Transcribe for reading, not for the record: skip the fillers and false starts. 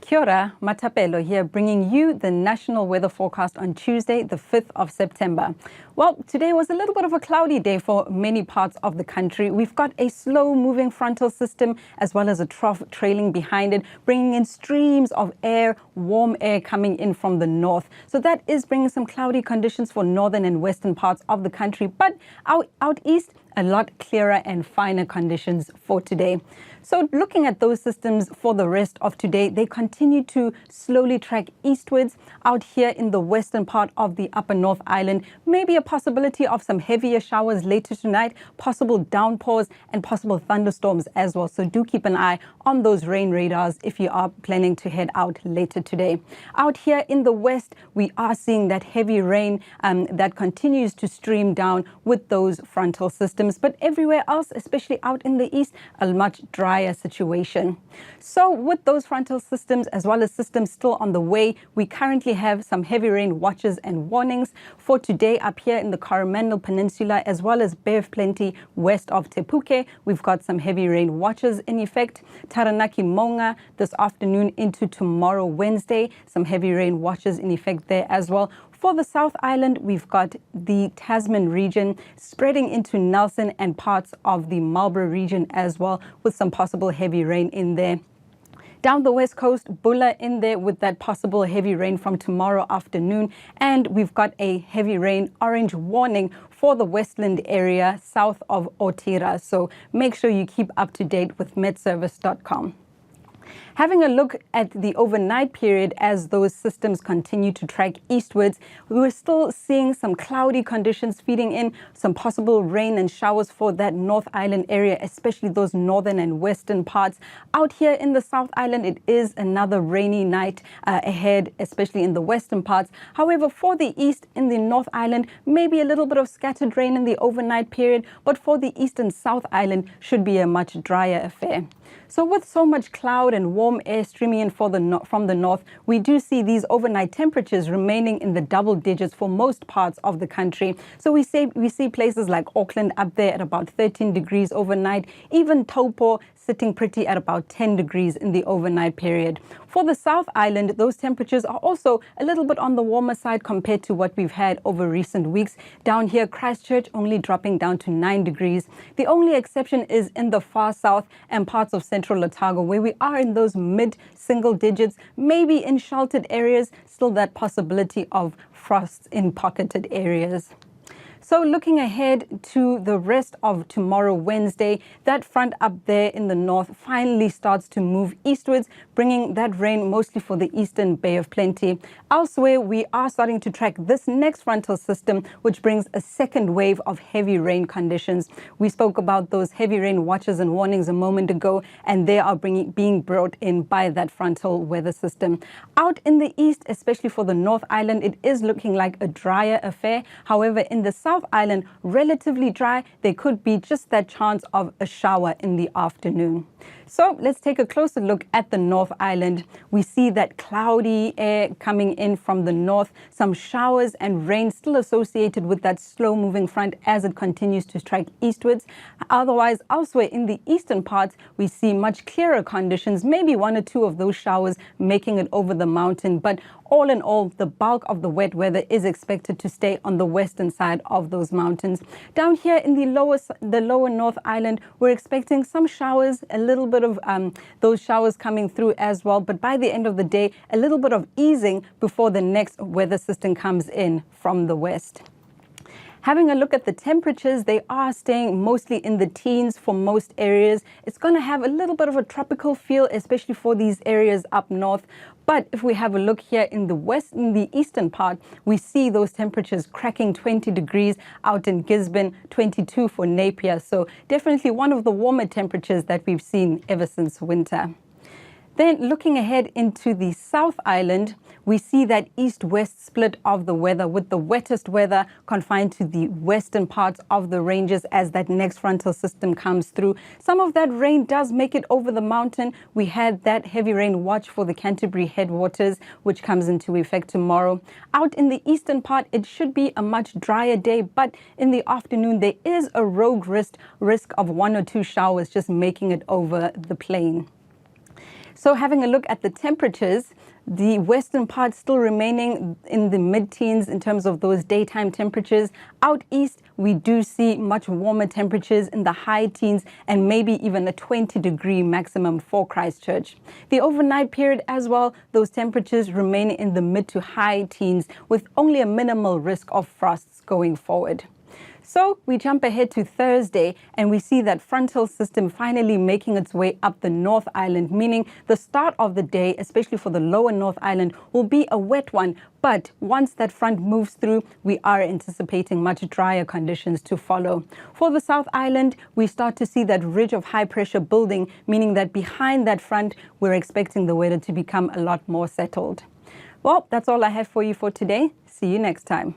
Kia ora, Matapelo here, bringing you the national weather forecast on Tuesday, the 5th of September. Well, today was a little bit of a cloudy day for many parts of the country. We've got a slow-moving frontal system as well as a trough trailing behind it, bringing in streams of air, warm air coming in from the north. So that is bringing some cloudy conditions for northern and western parts of the country, but out east, a lot clearer and finer conditions for today. So looking at those systems for the rest of today, they continue to slowly track eastwards. Out here in the western part of the upper North Island, maybe a possibility of some heavier showers later tonight, possible downpours and possible thunderstorms as well. So do keep an eye on those rain radars if you are planning to head out later today. Out here in the west, we are seeing that heavy rain that continues to stream down with those frontal systems. But everywhere else, especially out in the east, a much drier situation. So with those frontal systems as well as systems still on the way, we currently have some heavy rain watches and warnings for today up here in the Coromandel Peninsula as well as Bay of Plenty west of Te Puke. We've got some heavy rain watches in effect. Taranaki Maunga this afternoon into tomorrow Wednesday, some heavy rain watches in effect there as well. For the South Island, we've got the Tasman region spreading into Nelson and parts of the Marlborough region as well, with some possible heavy rain in there. Down the west coast, Bulla in there with that possible heavy rain from tomorrow afternoon. And we've got a heavy rain orange warning for the Westland area south of Otira. So make sure you keep up to date with metservice.com. Having a look at the overnight period as those systems continue to track eastwards, we're still seeing some cloudy conditions feeding in, some possible rain and showers for that North Island area, especially those northern and western parts. Out here in the South Island, it is another rainy night ahead, especially in the western parts. However, for the east in the North Island, maybe a little bit of scattered rain in the overnight period, but for the east and South Island should be a much drier affair. So with so much cloud and warm air streaming in from the north, we do see these overnight temperatures remaining in the double digits for most parts of the country. So we see places like Auckland up there at about 13 degrees overnight, even Taupo sitting pretty at about 10 degrees in the overnight period. For the South Island, those temperatures are also a little bit on the warmer side compared to what we've had over recent weeks. Down here, Christchurch only dropping down to 9 degrees. The only exception is in the far south and parts of central Otago, where we are in those mid-single digits, maybe in sheltered areas, still that possibility of frosts in pocketed areas. So looking ahead to the rest of tomorrow, Wednesday, that front up there in the north finally starts to move eastwards, bringing that rain mostly for the eastern Bay of Plenty. Elsewhere, we are starting to track this next frontal system, which brings a second wave of heavy rain conditions. We spoke about those heavy rain watches and warnings a moment ago, and they are being brought in by that frontal weather system. Out in the east, especially for the North Island, it is looking like a drier affair. However, in the South Island, relatively dry. There could be just that chance of a shower in the afternoon. So let's take a closer look at the North Island. We see that cloudy air coming in from the north, some showers and rain still associated with that slow-moving front as it continues to track eastwards. Otherwise, elsewhere in the eastern parts, we see much clearer conditions, maybe one or two of those showers making it over the mountain. But all in all, the bulk of the wet weather is expected to stay on the western side of those mountains. Down here in the lower North Island, we're expecting some showers, a little bit of those showers coming through as well. But by the end of the day, a little bit of easing before the next weather system comes in from the west. Having a look at the temperatures, they are staying mostly in the teens for most areas. It's going to have a little bit of a tropical feel, especially for these areas up north. But if we have a look here in the west, in the eastern part, we see those temperatures cracking 20 degrees out in Gisborne, 22 for Napier. So definitely one of the warmer temperatures that we've seen ever since winter. Then looking ahead into the South Island, we see that east-west split of the weather, with the wettest weather confined to the western parts of the ranges as that next frontal system comes through. Some of that rain does make it over the mountain. We had that heavy rain watch for the Canterbury headwaters, which comes into effect tomorrow. Out in the eastern part, it should be a much drier day, but in the afternoon, there is a rogue risk of one or two showers just making it over the plain. So having a look at the temperatures, the western part still remaining in the mid-teens in terms of those daytime temperatures. Out east, we do see much warmer temperatures in the high teens and maybe even a 20-degree maximum for Christchurch. The overnight period as well, those temperatures remain in the mid to high teens with only a minimal risk of frosts going forward. So we jump ahead to Thursday and we see that frontal system finally making its way up the North Island, meaning the start of the day, especially for the lower North Island, will be a wet one. But once that front moves through, we are anticipating much drier conditions to follow. For the South Island, we start to see that ridge of high pressure building, meaning that behind that front, we're expecting the weather to become a lot more settled. Well, that's all I have for you for today. See you next time.